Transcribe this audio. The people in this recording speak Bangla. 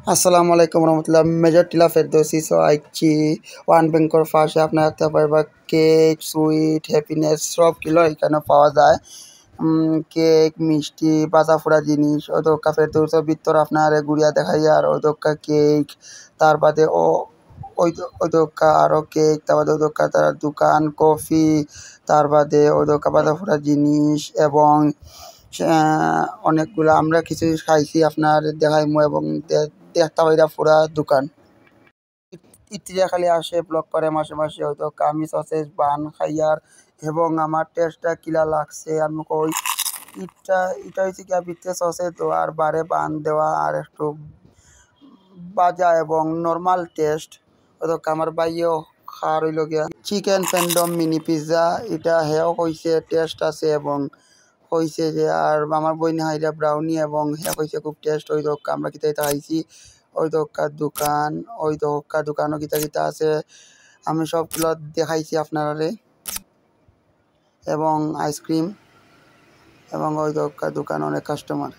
আসসালামু আলাইকুম রহমতুল্লাহ। মেজর টিলা ফেরদৌসি। সো আইছি ওয়ান ব্যাংকর পাশে আপনার একটা পারবা কেক, সুইট, হ্যাপিনেস সব কিলো এখানে পাওয়া যায়। কেক, মিষ্টি, বাজা ফুরা জিনিস ওই দোকা ফেরদৌসের ভিতর আপনার গুড়িয়া দেখাই আর ওই দোকা কেক, তার বাদে ওই দোকা আরও কেক, তার বাদে ওই দোকা তার দোকান কফি, তার বাদে ওই দোকা বাজা ফুরা জিনিস এবং অনেকগুলা আমরা কিছু খাইছি আপনার দেখাইমু এবং দেখতে পাইরা পুরা দোকান ইত্তিরা খালি আসে ব্লক করে মাসে মাসে হয়তো আমি সসেজ বান খাইয়ার এবং আমার টেস্টটা কিলা লাগছে আমি কই এটা হয়েছে কি ভিতরে সসেজ দেওয়া আর বারে বান দেওয়া আর একটু বাজা এবং নর্মাল টেস্ট হয়তো আমার বাইয়েও খাওয়ার হইল গিয়া চিকেন ফ্যান্ডম মিনি পিৎজা এটা হেও কইছে টেস্ট আছে এবং কইছে যে আর আমার বইনে হাইরা ব্রাউনি এবং হ্যাঁ কইছে খুব টেস্ট ওই দোকা আমরা কিতা কিতা খাইছি ওই দোকার দোকানও কিতা কিতা আছে আমি সবগুলো দেখাইছি আপনারে এবং আইসক্রিম এবং ওই দোকান অনেক কাস্টমার।